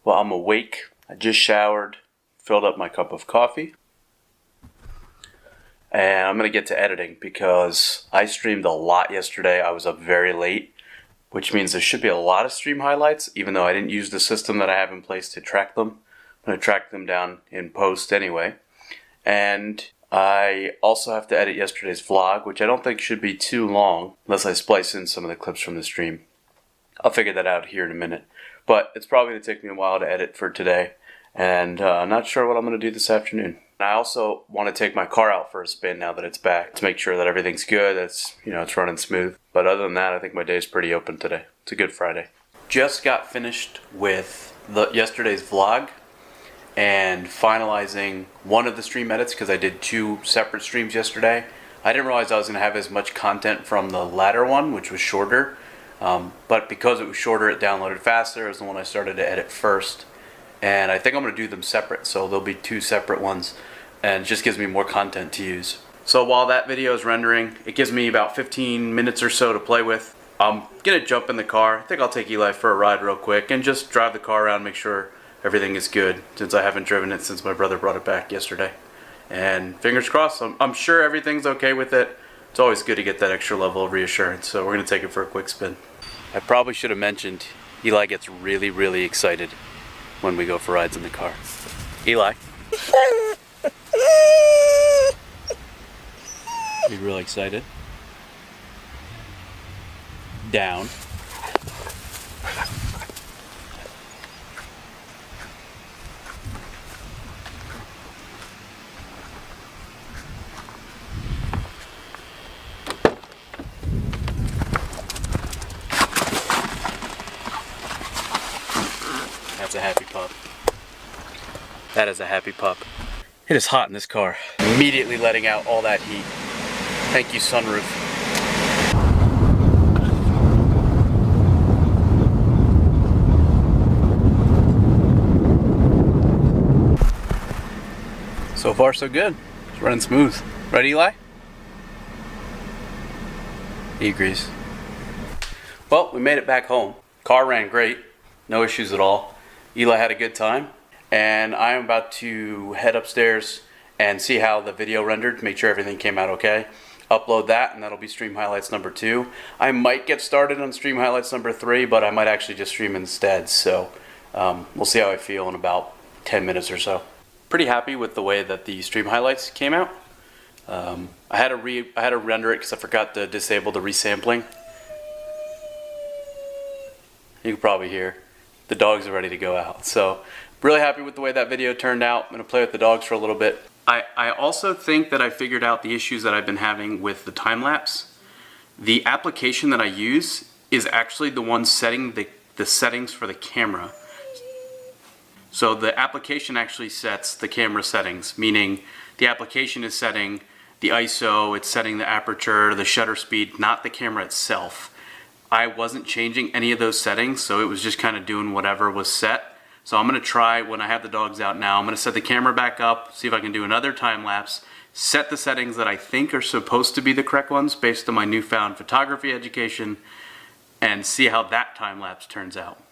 Well, I'm awake. I just showered, filled up my cup of coffee, and I'm going to get to editing because I streamed a lot yesterday. I was up very late, which means there should be a lot of stream highlights, even though I didn't use the system that I have in place to track them. I'm going to track them down in post anyway. And I also have to edit yesterday's vlog, which I don't think should be too long, unless I splice in some of the clips from the stream. I'll figure that out here in a minute. But it's probably going to take me a while to edit for today, and I'm not sure what I'm going to do this afternoon. I also want to take my car out for a spin now that it's back to make sure that everything's good, it's running smooth. But other than that, I think my day's pretty open today. It's a good Friday. Just got finished with yesterday's vlog and finalizing one of the stream edits because I did 2 separate streams yesterday. I didn't realize I was going to have as much content from the latter one, which was shorter. But because it was shorter, it downloaded faster. It was the one I started to edit first. And I think I'm going to do them separate, so there'll be 2 separate ones. And it just gives me more content to use. So while that video is rendering, it gives me about 15 minutes or so to play with. I'm going to jump in the car. I think I'll take Eli for a ride real quick and just drive the car around, make sure everything is good, since I haven't driven it since my brother brought it back yesterday. And fingers crossed, I'm sure everything's okay with it. It's always good to get that extra level of reassurance, so we're going to take it for a quick spin. I probably should have mentioned, Eli gets really, really excited when we go for rides in the car. Eli? You really excited? Down. That's a happy pup. That is a happy pup. It is hot in this car. Immediately letting out all that heat. Thank you, sunroof. So far, so good. It's running smooth. Right, Eli? He agrees. Well, we made it back home. Car ran great. No issues at all. Eli had a good time, and I am about to head upstairs and see how the video rendered, make sure everything came out okay. Upload that, and that'll be stream highlights number 2. I might get started on stream highlights number 3, but I might actually just stream instead, so we'll see how I feel in about 10 minutes or so. Pretty happy with the way that the stream highlights came out. I had to render it because I forgot to disable the resampling. You can probably hear the dogs are ready to go out. So really happy with the way that video turned out. I'm going to play with the dogs for a little bit. I also think that I figured out the issues that I've been having with the time lapse. The application that I use is actually the one setting the settings for the camera. So the application actually sets the camera settings, meaning the application is setting the ISO, it's setting the aperture, the shutter speed, not the camera itself. I wasn't changing any of those settings, so it was just kind of doing whatever was set. So I'm going to try, when I have the dogs out now, I'm going to set the camera back up, see if I can do another time lapse, set the settings that I think are supposed to be the correct ones based on my newfound photography education, and see how that time lapse turns out.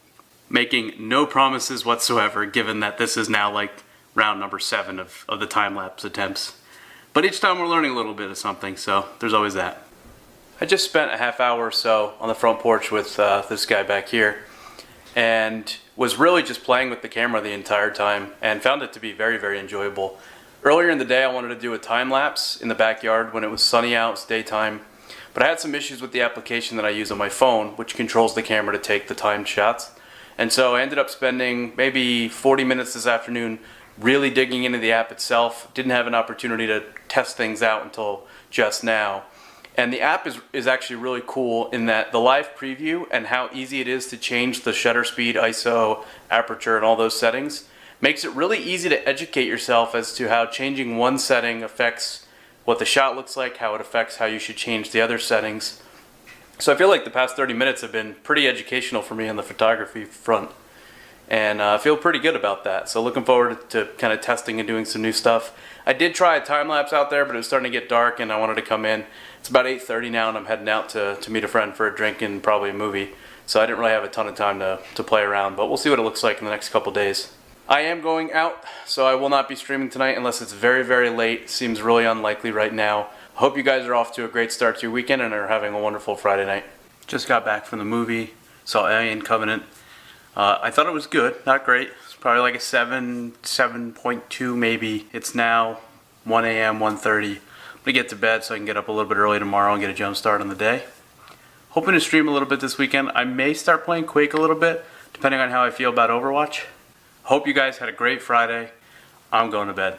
Making no promises whatsoever, given that this is now like round number 7 of the time lapse attempts. But each time we're learning a little bit of something, so there's always that. I just spent a half hour or so on the front porch with this guy back here, and was really just playing with the camera the entire time and found it to be very, very enjoyable. Earlier in the day I wanted to do a time lapse in the backyard when it was sunny out, it's daytime, but I had some issues with the application that I use on my phone, which controls the camera to take the timed shots. And so I ended up spending maybe 40 minutes this afternoon really digging into the app itself. Didn't have an opportunity to test things out until just now. And the app is actually really cool in that the live preview and how easy it is to change the shutter speed, ISO, aperture, and all those settings makes it really easy to educate yourself as to how changing one setting affects what the shot looks like, how it affects how you should change the other settings. So I feel like the past 30 minutes have been pretty educational for me on the photography front. And I feel pretty good about that. So looking forward to kind of testing and doing some new stuff. I did try a time lapse out there, but it was starting to get dark and I wanted to come in. It's about 8:30 now and I'm heading out to meet a friend for a drink and probably a movie. so I didn't really have a ton of time to play around, but we'll see what it looks like in the next couple days. I am going out, so I will not be streaming tonight unless it's very, very late. Seems really unlikely right now. Hope you guys are off to a great start to your weekend and are having a wonderful Friday night. Just got back from the movie, saw Alien Covenant. I thought it was good, not great. It's probably like a 7.2 maybe. It's now 1 a.m., 1:30. I'm gonna get to bed so I can get up a little bit early tomorrow and get a jump start on the day. Hoping to stream a little bit this weekend. I may start playing Quake a little bit, depending on how I feel about Overwatch. Hope you guys had a great Friday. I'm going to bed.